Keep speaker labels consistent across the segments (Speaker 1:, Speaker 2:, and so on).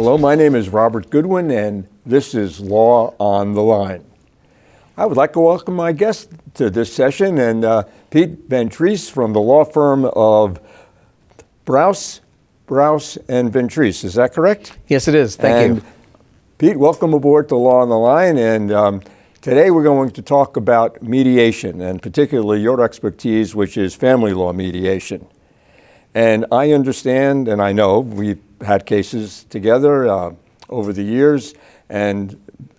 Speaker 1: Hello, my name is Robert Goodwin, and this is Law on the Line. I would like to welcome my guest to this session, and Pete Ventris from the law firm of Brous, and Ventris. Is that correct?
Speaker 2: Yes, it is. Thank you.
Speaker 1: Pete, welcome aboard to Law on the Line, and today we're going to talk about mediation, and particularly your expertise, which is family law mediation. And I understand, and I know, we've had cases together over the years, and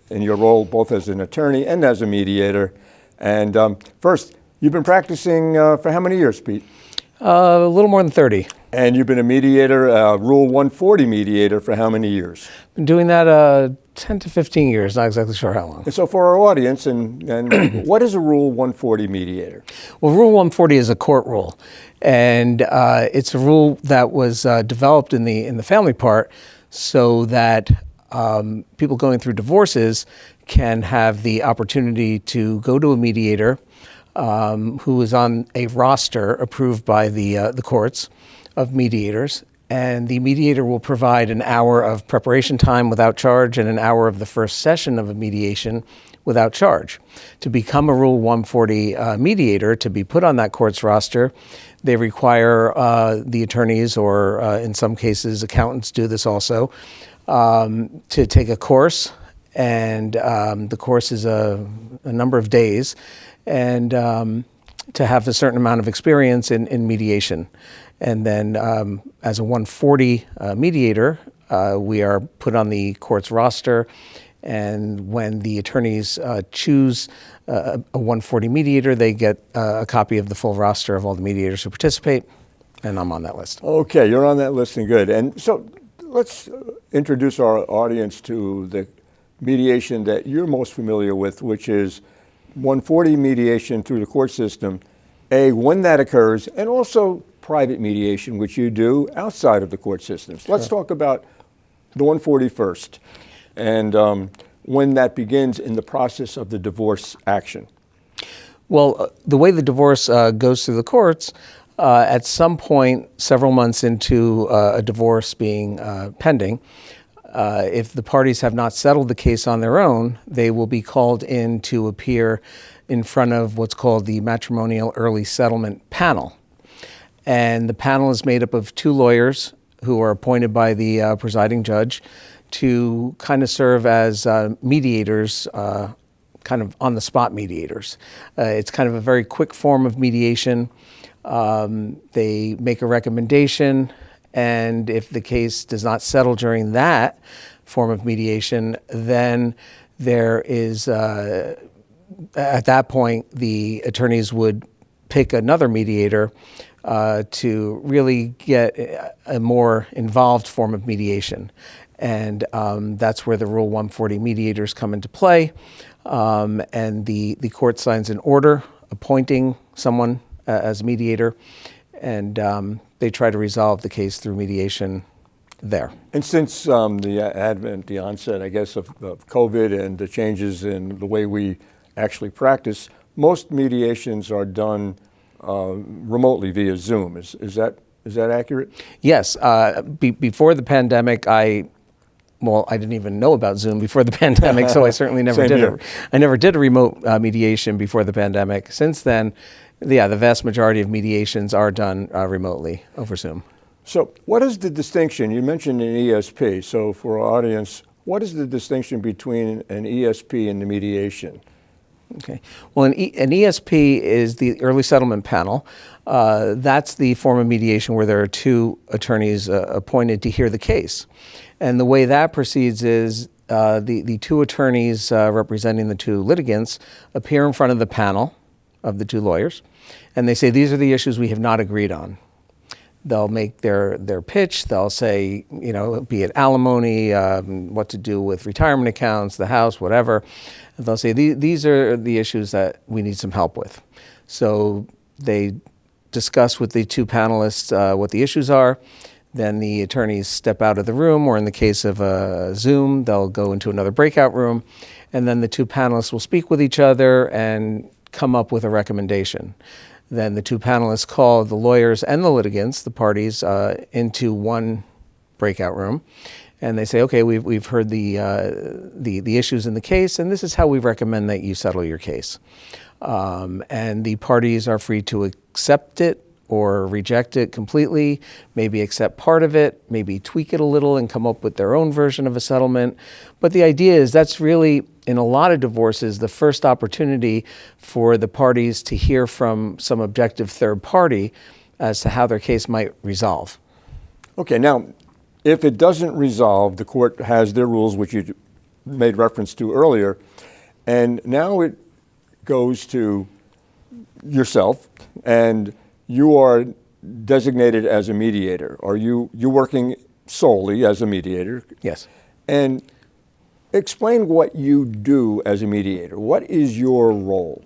Speaker 1: in your role both as an attorney and as a mediator. And first, you've been practicing for how many years, Pete?
Speaker 2: A little more than 30.
Speaker 1: And you've been a mediator, Rule 140 mediator, for how many years?
Speaker 2: Been doing that 10 to 15 years, not exactly sure how long.
Speaker 1: And so for our audience, and what is a Rule 140 mediator?
Speaker 2: Well, Rule 140 is a court rule, and it's a rule that was developed in the family part so that people going through divorces can have the opportunity to go to a mediator who is on a roster approved by the courts of mediators, and the mediator will provide an hour of preparation time without charge and an hour of the first session of a mediation without charge. To become a Rule 140 mediator, to be put on that court's roster, they require the attorneys, or in some cases accountants do this also, to take a course, and the course is a number of days, and to have a certain amount of experience in mediation. And then as a 140 mediator, we are put on the court's roster, and when the attorneys choose a 140 mediator, they get a copy of the full roster of all the mediators who participate, and I'm on that list.
Speaker 1: Okay, you're on that list, and good. And so let's introduce our audience to the mediation that you're most familiar with, which is 140 mediation through the court system, when that occurs, and also private mediation, which you do outside of the court systems. Let's talk about the 140 first, and when that begins in the process of the divorce action.
Speaker 2: Well, the way the divorce goes through the courts, at some point, several months into a divorce being pending, if the parties have not settled the case on their own, they will be called in to appear in front of what's called the Matrimonial Early Settlement Panel. And the panel is made up of two lawyers who are appointed by the presiding judge to kind of serve as mediators, kind of on-the-spot mediators. It's kind of a very quick form of mediation. They make a recommendation, and if the case does not settle during that form of mediation, then there is, at that point, the attorneys would pick another mediator to really get a more involved form of mediation. And that's where the Rule 140 mediators come into play. And the court signs an order appointing someone as mediator, and they try to resolve the case through mediation there.
Speaker 1: And since the onset, I guess, of COVID and the changes in the way we actually practice, most mediations are done remotely via Zoom. Is that accurate?
Speaker 2: Yes. Before the pandemic, I didn't even know about Zoom before the pandemic, so I certainly never did a remote mediation before the pandemic. Since then, the vast majority of mediations are done remotely over Zoom.
Speaker 1: So what is the distinction? You mentioned an ESP. So for our audience, what is the distinction between an ESP and the mediation?
Speaker 2: Okay. Well, an ESP is the Early Settlement Panel. That's the form of mediation where there are two attorneys appointed to hear the case. And the way that proceeds is the two attorneys representing the two litigants appear in front of the panel of the two lawyers, and they say, these are the issues we have not agreed on. They'll make their pitch. They'll say, be it alimony, what to do with retirement accounts, the house, whatever. And they'll say, these are the issues that we need some help with. So they discuss with the two panelists what the issues are. Then the attorneys step out of the room, or in the case of Zoom, they'll go into another breakout room. And then the two panelists will speak with each other and come up with a recommendation. Then the two panelists call the lawyers and the litigants, the parties, into one breakout room, and they say, okay, we've heard the issues in the case, and this is how we recommend that you settle your case. And the parties are free to accept it or reject it completely, maybe accept part of it, maybe tweak it a little and come up with their own version of a settlement. But the idea is that's really, in a lot of divorces, the first opportunity for the parties to hear from some objective third party as to how their case might resolve.
Speaker 1: Okay, now, if it doesn't resolve, the court has their rules, which you made reference to earlier, and now it goes to yourself, and you are designated as a mediator. Are you working solely as a mediator?
Speaker 2: Yes.
Speaker 1: And explain what you do as a mediator. What is your role?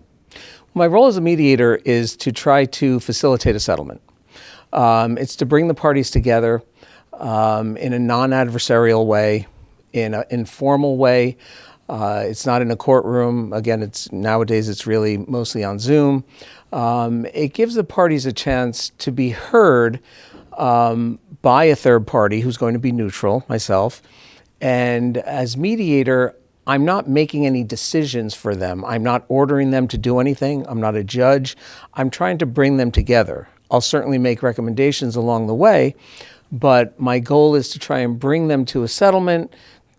Speaker 2: My role as a mediator is to try to facilitate a settlement. It's to bring the parties together in a non-adversarial way, in an informal way. It's not in a courtroom. Again, nowadays it's really mostly on Zoom. It gives the parties a chance to be heard by a third party who's going to be neutral, myself. And as mediator, I'm not making any decisions for them. I'm not ordering them to do anything. I'm not a judge. I'm trying to bring them together. I'll certainly make recommendations along the way, but my goal is to try and bring them to a settlement,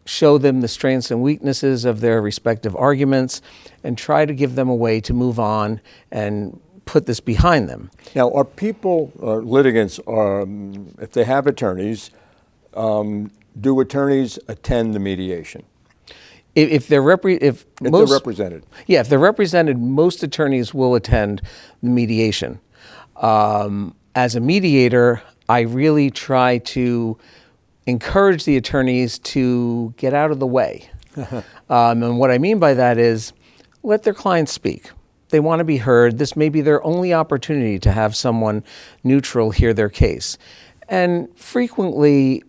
Speaker 2: show them the strengths and weaknesses of their respective arguments, and try to give them a way to move on and put this behind them.
Speaker 1: Now, are people, litigants, if they have attorneys, do attorneys attend the mediation?
Speaker 2: If they're
Speaker 1: represented.
Speaker 2: Yeah, if they're represented, most attorneys will attend the mediation. As a mediator, I really try to encourage the attorneys to get out of the way. And what I mean by that is let their clients speak. They want to be heard. This may be their only opportunity to have someone neutral hear their case. And frequently,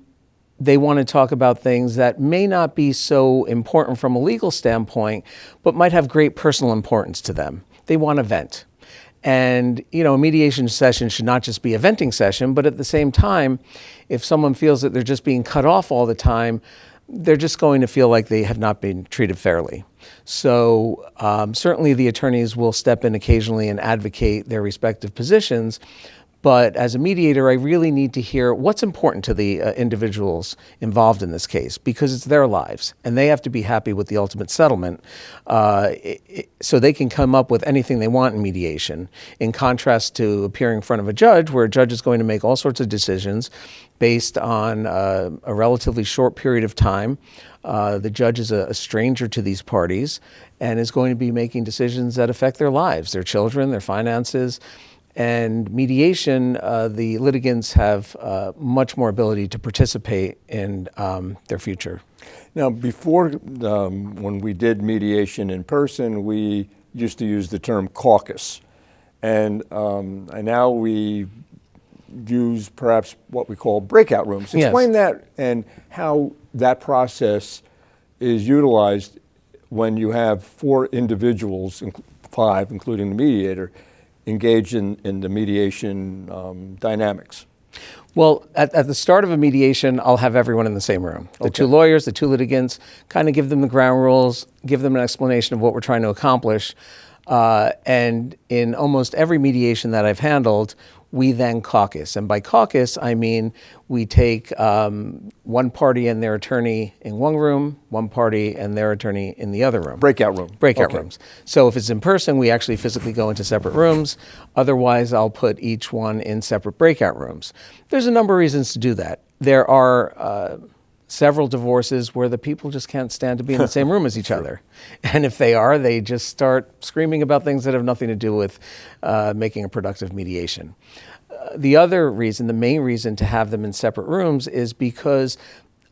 Speaker 2: they want to talk about things that may not be so important from a legal standpoint, but might have great personal importance to them. They want to vent. And, a mediation session should not just be a venting session, but at the same time, if someone feels that they're just being cut off all the time, they're just going to feel like they have not been treated fairly. So certainly the attorneys will step in occasionally and advocate their respective positions. But as a mediator, I really need to hear what's important to the individuals involved in this case, because it's their lives and they have to be happy with the ultimate settlement so they can come up with anything they want in mediation, in contrast to appearing in front of a judge where a judge is going to make all sorts of decisions based on a relatively short period of time. The judge is a stranger to these parties and is going to be making decisions that affect their lives, their children, their finances. And mediation, the litigants have much more ability to participate in their future.
Speaker 1: Now, before, when we did mediation in person, we used to use the term caucus. And now we use perhaps what we call breakout rooms. Explain that and how that process is utilized when you have 4 individuals, 5, including the mediator, engaged in the mediation dynamics.
Speaker 2: Well, at the start of a mediation, I'll have everyone in the same room. The 2 lawyers, the 2 litigants, kind of give them the ground rules, give them an explanation of what we're trying to accomplish. And in almost every mediation that I've handled, we then caucus. And by caucus, I mean we take one party and their attorney in one room, one party and their attorney in the other room.
Speaker 1: Breakout room.
Speaker 2: Breakout rooms. So if it's in person, we actually physically go into separate rooms. Otherwise, I'll put each one in separate breakout rooms. There's a number of reasons to do that. There are several divorces where the people just can't stand to be in the same room as each other. And if they are, they just start screaming about things that have nothing to do with making a productive mediation. The other reason, the main reason to have them in separate rooms is because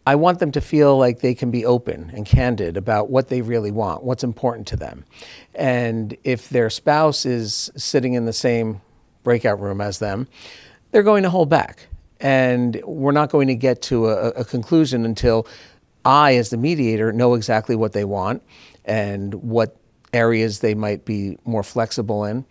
Speaker 2: I want them to feel like they can be open and candid about what they really want, what's important to them. And if their spouse is sitting in the same breakout room as them, they're going to hold back. And we're not going to get to a conclusion until I, as the mediator, know exactly what they want and what areas they might be more flexible in.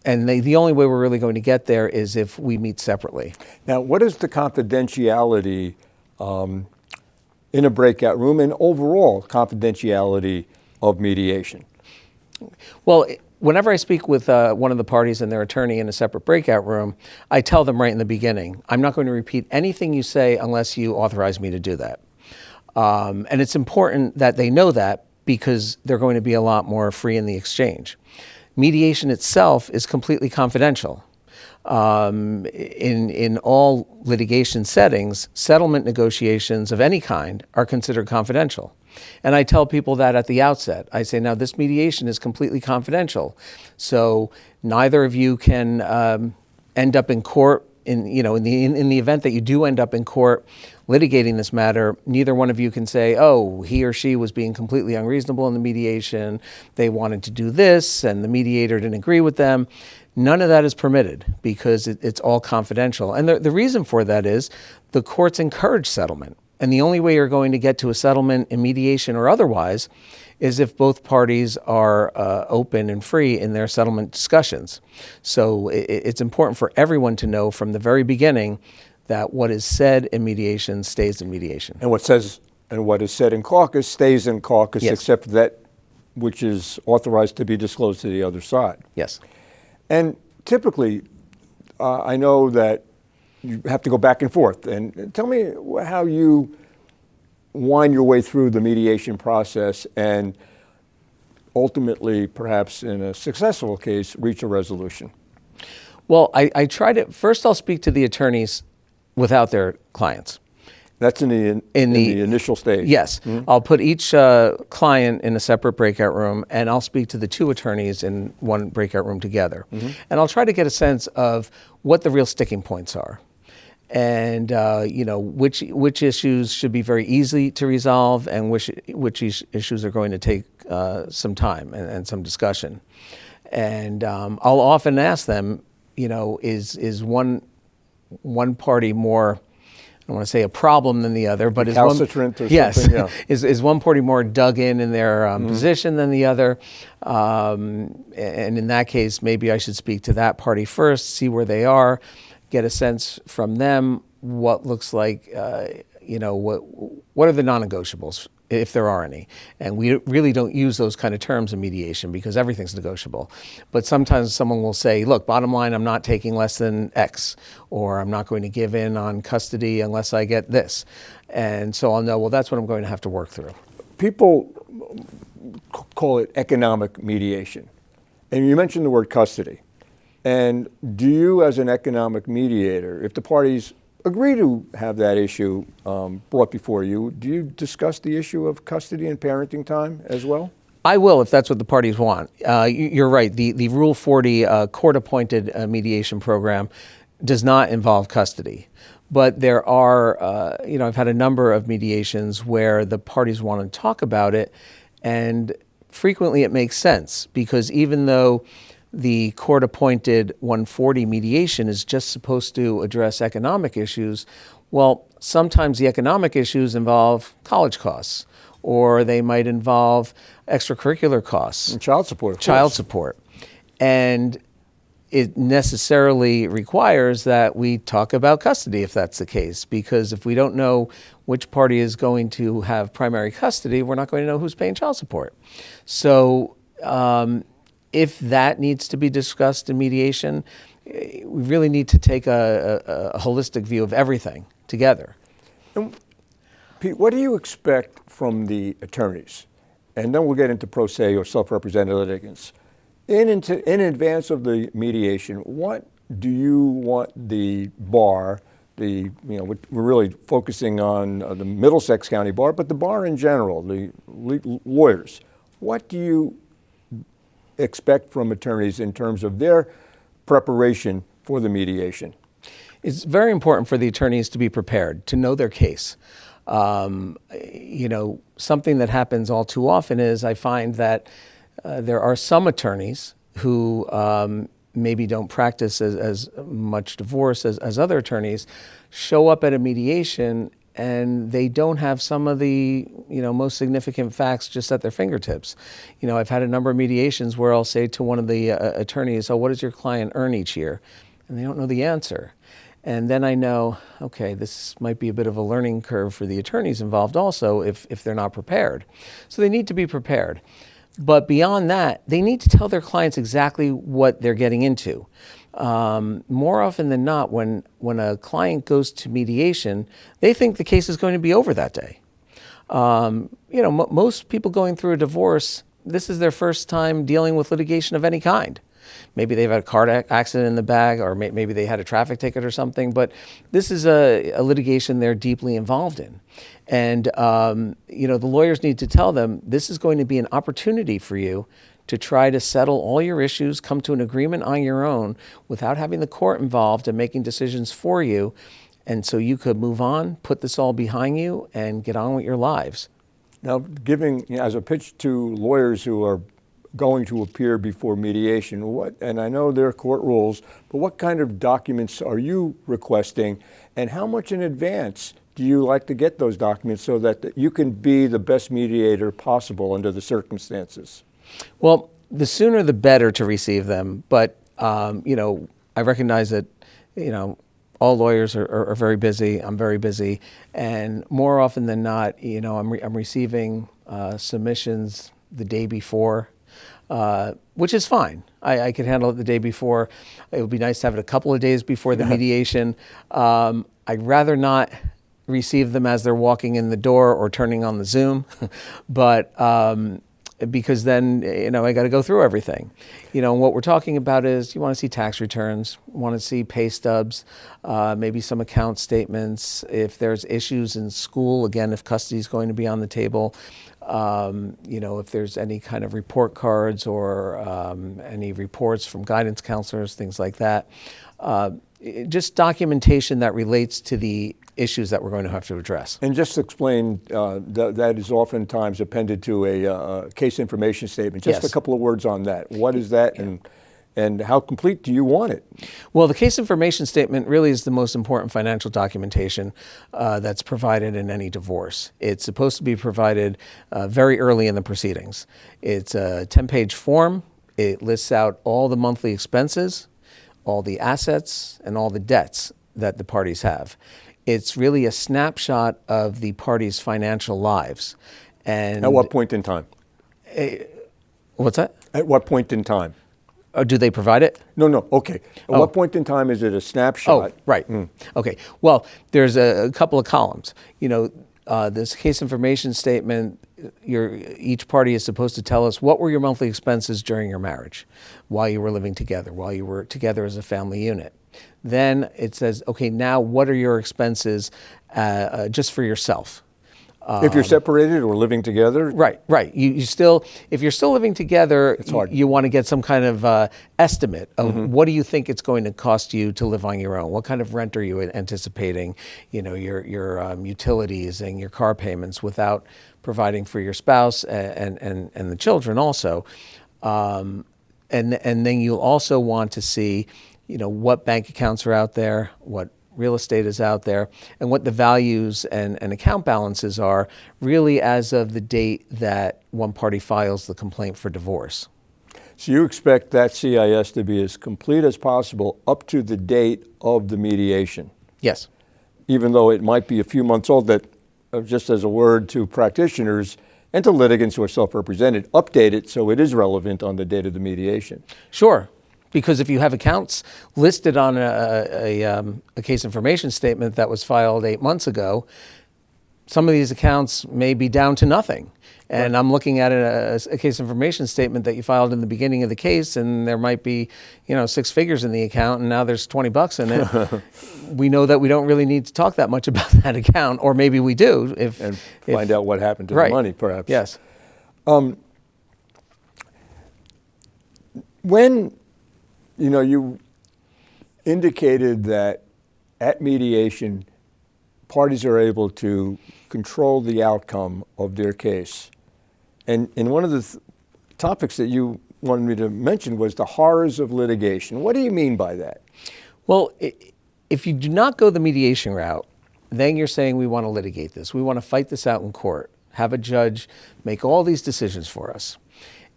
Speaker 2: And the only way we're really going to get there is if we meet separately.
Speaker 1: Now, what is the confidentiality in a breakout room and overall confidentiality of mediation?
Speaker 2: Well, whenever I speak with one of the parties and their attorney in a separate breakout room, I tell them right in the beginning, I'm not going to repeat anything you say unless you authorize me to do that. And it's important that they know that because they're going to be a lot more free in the exchange. Mediation itself is completely confidential. In all litigation settings, settlement negotiations of any kind are considered confidential. And I tell people that at the outset. I say, now this mediation is completely confidential. So neither of you can end up in court in the event that you do end up in court litigating this matter. Neither one of you can say, oh, he or she was being completely unreasonable in the mediation. They wanted to do this and the mediator didn't agree with them. None of that is permitted because it's all confidential. And the reason for that is the courts encourage settlement. And the only way you're going to get to a settlement in mediation or otherwise is if both parties are open and free in their settlement discussions. So it's important for everyone to know from the very beginning that what is said in mediation stays in mediation.
Speaker 1: And what is said in caucus stays in caucus,
Speaker 2: yes.
Speaker 1: Except that which is authorized to be disclosed to the other side.
Speaker 2: Yes.
Speaker 1: And typically, I know that you have to go back and forth. And tell me how you wind your way through the mediation process and ultimately, perhaps in a successful case, reach a resolution.
Speaker 2: Well, I try to, first I'll speak to the attorneys without their clients.
Speaker 1: That's in the initial stage.
Speaker 2: Yes. Mm-hmm. I'll put each client in a separate breakout room, and I'll speak to the two attorneys in one breakout room together. Mm-hmm. And I'll try to get a sense of what the real sticking points are. And which issues should be very easy to resolve and which issues are going to take some time and some discussion. And I'll often ask them, is one party more, I don't want to say a problem than the other, but
Speaker 1: recalcitrant or
Speaker 2: yes,
Speaker 1: something? Yeah.
Speaker 2: is one party more dug in their position than the other? And in that case, maybe I should speak to that party first, see where they are, get a sense from them what looks like, what are the non-negotiables, if there are any. And we really don't use those kind of terms in mediation because everything's negotiable. But sometimes someone will say, look, bottom line, I'm not taking less than X, or I'm not going to give in on custody unless I get this. And so I'll know, well, that's what I'm going to have to work through.
Speaker 1: People call it economic mediation. And you mentioned the word custody. And do you, as an economic mediator, if the parties agree to have that issue brought before you, do you discuss the issue of custody and parenting time as well?
Speaker 2: I will, if that's what the parties want. You're right. The Rule 40 court-appointed mediation program does not involve custody. But there are, I've had a number of mediations where the parties want to talk about it, and frequently it makes sense because even though the court-appointed 140 mediation is just supposed to address economic issues, well, sometimes the economic issues involve college costs, or they might involve extracurricular costs.
Speaker 1: And child support, of
Speaker 2: Child
Speaker 1: course.
Speaker 2: support. And it necessarily requires that we talk about custody if that's the case, because if we don't know which party is going to have primary custody, we're not going to know who's paying child support. So, if that needs to be discussed in mediation, we really need to take a holistic view of everything together.
Speaker 1: And Pete, what do you expect from the attorneys? And then we'll get into pro se or self-represented litigants. In advance of the mediation, what do you want the bar, we're really focusing on the Middlesex County Bar, but the bar in general, the lawyers, what do you expect from attorneys in terms of their preparation for the mediation?
Speaker 2: It's very important for the attorneys to be prepared, to know their case. Something that happens all too often is I find that there are some attorneys who maybe don't practice as much divorce as other attorneys, show up at a mediation and they don't have some of the most significant facts just at their fingertips. I've had a number of mediations where I'll say to one of the attorneys, "Oh, what does your client earn each year?" And they don't know the answer. And then I know, okay, this might be a bit of a learning curve for the attorneys involved also if they're not prepared. So they need to be prepared. But beyond that, they need to tell their clients exactly what they're getting into. More often than not, when a client goes to mediation, they think the case is going to be over that day. Most people going through a divorce, this is their first time dealing with litigation of any kind. Maybe they've had a car accident in the bag, or maybe they had a traffic ticket or something, but this is a litigation they're deeply involved in. And, the lawyers need to tell them this is going to be an opportunity for you to try to settle all your issues, come to an agreement on your own without having the court involved and making decisions for you. And so you could move on, put this all behind you, and get on with your lives.
Speaker 1: Now, giving, as a pitch to lawyers who are going to appear before mediation, and I know there are court rules, but what kind of documents are you requesting, and how much in advance do you like to get those documents so that you can be the best mediator possible under the circumstances?
Speaker 2: Well, the sooner the better to receive them, but I recognize that all lawyers are very busy. I'm very busy, and more often than not, I'm receiving submissions the day before. Which is fine. I could handle it the day before. It would be nice to have it a couple of days before the mediation. I'd rather not receive them as they're walking in the door or turning on the Zoom, but because then I got to go through everything. And what we're talking about is you want to see tax returns, want to see pay stubs, maybe some account statements. If there's issues in school, again, if custody is going to be on the table. If there's any kind of report cards or any reports from guidance counselors, things like that. Just documentation that relates to the issues that we're going to have to address.
Speaker 1: And just explain, that is oftentimes appended to a case information statement. Just
Speaker 2: Yes.
Speaker 1: a couple of words on that. What is that, and how complete do you want it?
Speaker 2: Well, the case information statement really is the most important financial documentation that's provided in any divorce. It's supposed to be provided very early in the proceedings. It's a 10-page form. It lists out all the monthly expenses, all the assets, and all the debts that the parties have. It's really a snapshot of the parties' financial lives. And
Speaker 1: At what point in time?
Speaker 2: What's that?
Speaker 1: At what point in time?
Speaker 2: Do they provide it?
Speaker 1: No. Okay. At what point in time is it a snapshot?
Speaker 2: Oh, right. Okay. Well, there's a couple of columns. This case information statement, each party is supposed to tell us what were your monthly expenses during your marriage, while you were living together, while you were together as a family unit. Then it says, okay, now what are your expenses just for yourself?
Speaker 1: If you're separated or living together?
Speaker 2: Right. You still, if you're still living together,
Speaker 1: It's hard.
Speaker 2: you want to get some kind of estimate of what do you think it's going to cost you to live on your own? What kind of rent are you anticipating? Your utilities and your car payments without providing for your spouse and the children also. And then you'll also want to see, what bank accounts are out there, what real estate is out there, and what the values and account balances are really as of the date that one party files the complaint for divorce.
Speaker 1: So you expect that CIS to be as complete as possible up to the date of the mediation?
Speaker 2: Yes.
Speaker 1: Even though it might be a few months old, that just as a word to practitioners and to litigants who are self-represented, update it so it is relevant on the date of the mediation.
Speaker 2: Sure. Because if you have accounts listed on a case information statement that was filed 8 months ago, some of these accounts may be down to nothing. And I'm looking at a case information statement that you filed in the beginning of the case, and there might be, 6 figures in the account, and now there's $20 in it. We know that we don't really need to talk that much about that account, or maybe we do.
Speaker 1: And find out what happened to the money, perhaps.
Speaker 2: Yes.
Speaker 1: When, you indicated that at mediation, parties are able to control the outcome of their case. And one of the topics that you wanted me to mention was the horrors of litigation. What do you mean by that?
Speaker 2: Well, if you do not go the mediation route, then you're saying we want to litigate this. We want to fight this out in court, have a judge make all these decisions for us.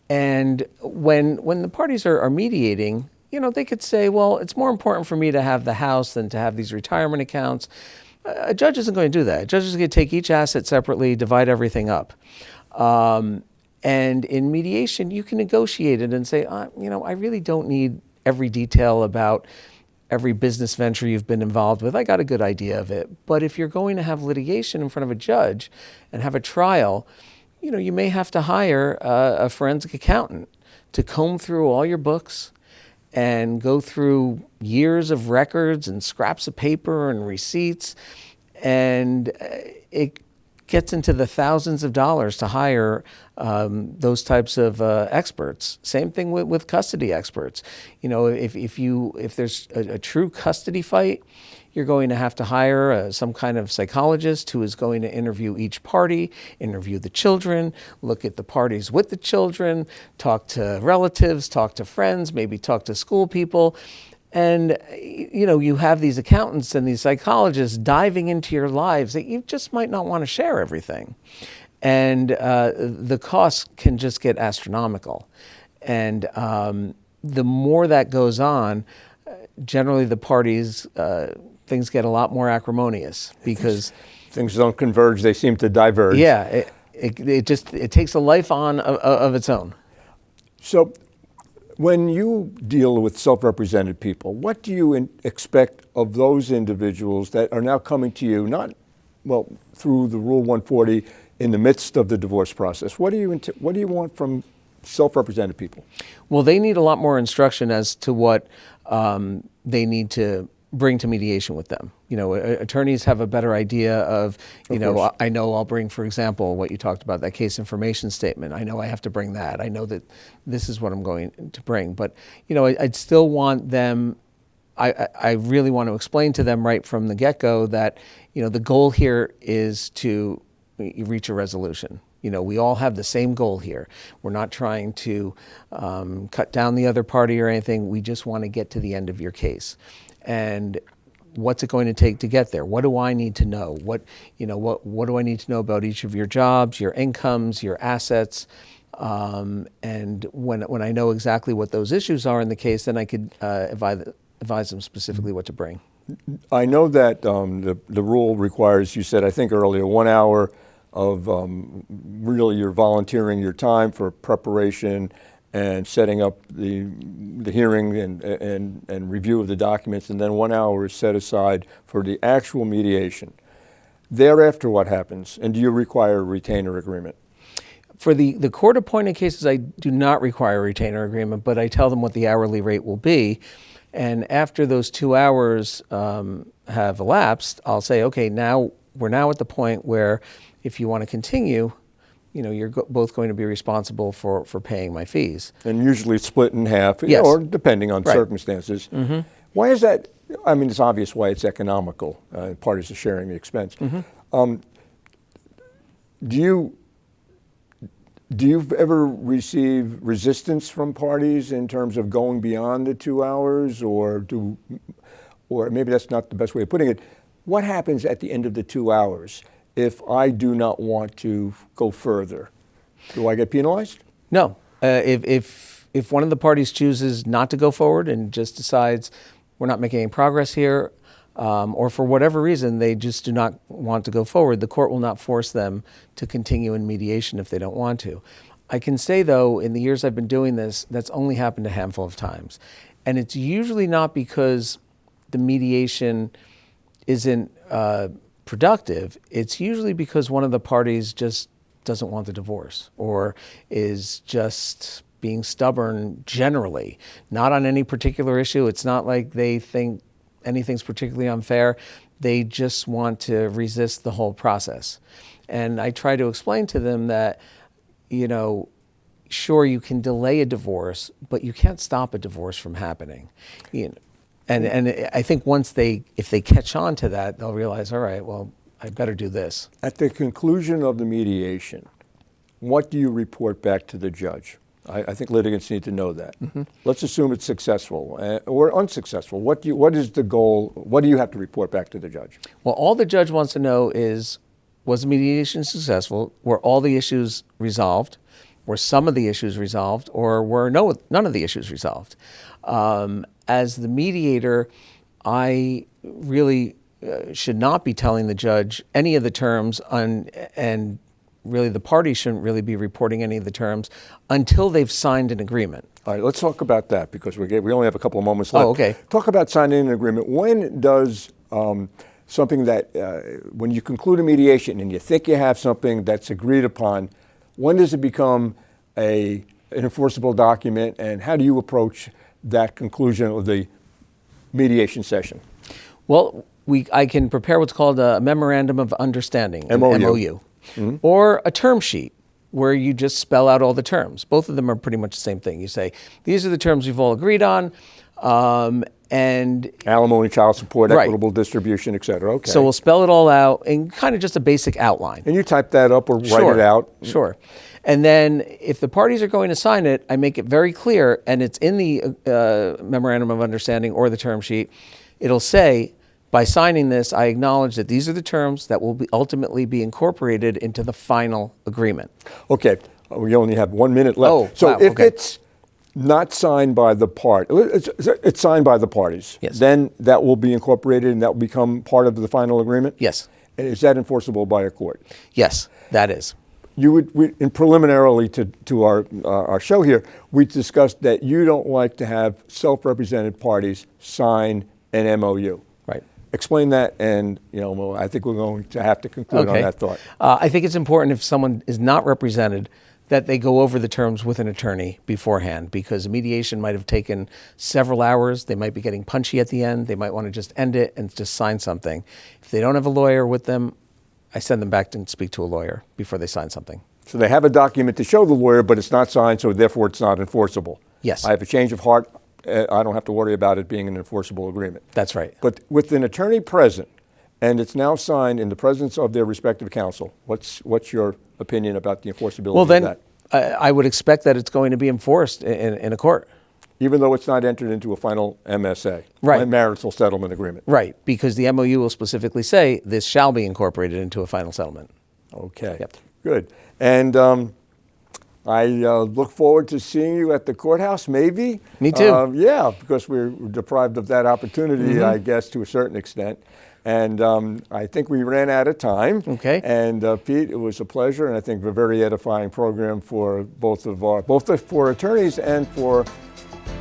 Speaker 2: And when the parties are mediating, they could say, well, it's more important for me to have the house than to have these retirement accounts. A judge isn't going to do that. A judge is going to take each asset separately, divide everything up. And in mediation, you can negotiate it and say, I really don't need every detail about every business venture you've been involved with. I got a good idea of it. But if you're going to have litigation in front of a judge and have a trial, you may have to hire a forensic accountant to comb through all your books and go through years of records and scraps of paper and receipts. And it gets into the thousands of dollars to hire those types of experts. Same thing with custody experts. If there's a true custody fight, you're going to have to hire some kind of psychologist who is going to interview each party, interview the children, look at the parties with the children, talk to relatives, talk to friends, maybe talk to school people. And, you have these accountants and these psychologists diving into your lives that you just might not want to share everything. And the costs can just get astronomical. And the more that goes on, generally the parties, things get a lot more acrimonious because
Speaker 1: things don't converge, they seem to diverge.
Speaker 2: Yeah, it takes a life of its own. So
Speaker 1: when you deal with self-represented people, what do you expect of those individuals that are now coming to you, through the Rule 140 in the midst of the divorce process? What do you want from self-represented people?
Speaker 2: Well, they need a lot more instruction as to what they need to bring to mediation with them. Attorneys have a better idea of I know I'll bring, for example, what you talked about, that case information statement. I know I have to bring that. I know that this is what I'm going to bring. But, I'd still want them, I really want to explain to them right from the get-go that, the goal here is to reach a resolution. We all have the same goal here. We're not trying to cut down the other party or anything. We just want to get to the end of your case. And what's it going to take to get there? What do I need to know? What do I need to know about each of your jobs, your incomes, your assets? And when I know exactly what those issues are in the case, then I could advise them specifically what to bring.
Speaker 1: I know that the rule requires, you said, I think earlier, 1 hour of really you're volunteering your time for preparation and setting up the hearing and review of the documents, and then 1 hour is set aside for the actual mediation. Thereafter, what happens? And do you require a retainer agreement?
Speaker 2: For the court-appointed cases, I do not require a retainer agreement, but I tell them what the hourly rate will be. And after those 2 hours have elapsed, I'll say, okay, we're now at the point where if you want to continue, you're both going to be responsible for paying my fees.
Speaker 1: And usually split in half,
Speaker 2: yes.
Speaker 1: Or depending on
Speaker 2: right.
Speaker 1: circumstances. Mm-hmm. Why is that? I mean, it's obvious why it's economical. Parties are sharing the expense. Mm-hmm. Do you ever receive resistance from parties in terms of going beyond the 2 hours, or maybe that's not the best way of putting it? What happens at the end of the 2 hours if I do not want to go further? Do I get penalized?
Speaker 2: No. If one of the parties chooses not to go forward and just decides we're not making any progress here, or for whatever reason they just do not want to go forward, the court will not force them to continue in mediation if they don't want to. I can say, though, in the years I've been doing this, that's only happened a handful of times. And it's usually not because the mediation isn't productive. It's usually because one of the parties just doesn't want the divorce, or is just being stubborn generally, not on any particular issue. It's not like they think anything's particularly unfair. They just want to resist the whole process. And I try to explain to them that, sure, you can delay a divorce, but you can't stop a divorce from happening. And I think if they catch on to that, they'll realize, all right, well, I better do this.
Speaker 1: At the conclusion of the mediation, what do you report back to the judge? I think litigants need to know that. Let's assume it's successful or unsuccessful. What is the goal? What do you have to report back to the judge?
Speaker 2: Well, all the judge wants to know is, was the mediation successful? Were all the issues resolved? Were some of the issues resolved? Or were none of the issues resolved? As the mediator, I really should not be telling the judge any of the terms and really the parties shouldn't really be reporting any of the terms until they've signed an agreement.
Speaker 1: All right, let's talk about that because we only have a couple of moments left.
Speaker 2: Oh, okay.
Speaker 1: Talk about signing an agreement. When does something that, when you conclude a mediation and you think you have something that's agreed upon, when does it become an enforceable document, and how do you approach that conclusion of the mediation session?
Speaker 2: Well, I can prepare what's called a memorandum of understanding, an MOU. Or a term sheet where you just spell out all the terms. Both of them are pretty much the same thing. You say, these are the terms we've all agreed on, and
Speaker 1: alimony, child support,
Speaker 2: right.
Speaker 1: equitable distribution, et cetera. Okay.
Speaker 2: So we'll spell it all out in kind of just a basic outline.
Speaker 1: And you type that up or write it out?
Speaker 2: Sure. And then if the parties are going to sign it, I make it very clear, and it's in the memorandum of understanding or the term sheet, it'll say, by signing this, I acknowledge that these are the terms that will ultimately be incorporated into the final agreement.
Speaker 1: Okay, we only have 1 minute left.
Speaker 2: Oh,
Speaker 1: so
Speaker 2: wow,
Speaker 1: if
Speaker 2: okay.
Speaker 1: it's not signed by the it's signed by the parties,
Speaker 2: yes.
Speaker 1: Then that will be incorporated and that will become part of the final agreement?
Speaker 2: Yes.
Speaker 1: And is that enforceable by a court?
Speaker 2: Yes, that is.
Speaker 1: You would, in preliminarily to our show here, we discussed that you don't like to have self-represented parties sign an MOU.
Speaker 2: Right.
Speaker 1: Explain that, and I think we're going to have to conclude on that thought.
Speaker 2: I think it's important if someone is not represented that they go over the terms with an attorney beforehand, because mediation might have taken several hours. They might be getting punchy at the end. They might want to just end it and just sign something. If they don't have a lawyer with them, I send them back to speak to a lawyer before they sign something.
Speaker 1: So they have a document to show the lawyer, but it's not signed, so therefore it's not enforceable.
Speaker 2: Yes.
Speaker 1: I have a change of heart. I don't have to worry about it being an enforceable agreement.
Speaker 2: That's right.
Speaker 1: But with an attorney present, and it's now signed in the presence of their respective counsel, what's your opinion about the enforceability of that?
Speaker 2: Well, then I would expect that it's going to be enforced in a court.
Speaker 1: Even though it's not entered into a final MSA,
Speaker 2: right.
Speaker 1: Marital settlement agreement.
Speaker 2: Right, because the MOU will specifically say this shall be incorporated into a final settlement.
Speaker 1: Okay,
Speaker 2: Yep.
Speaker 1: Good. And I look forward to seeing you at the courthouse, maybe.
Speaker 2: Me too.
Speaker 1: Yeah, because we're deprived of that opportunity, I guess, to a certain extent. And I think we ran out of time.
Speaker 2: Okay.
Speaker 1: And Pete, it was a pleasure, and I think a very edifying program for both for attorneys and for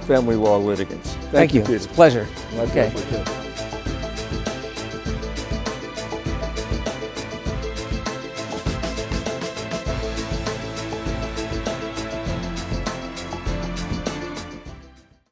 Speaker 1: family law litigants.
Speaker 2: Thank you.
Speaker 1: Peter.
Speaker 2: It's a pleasure.
Speaker 1: My
Speaker 2: Okay.
Speaker 1: pleasure, too.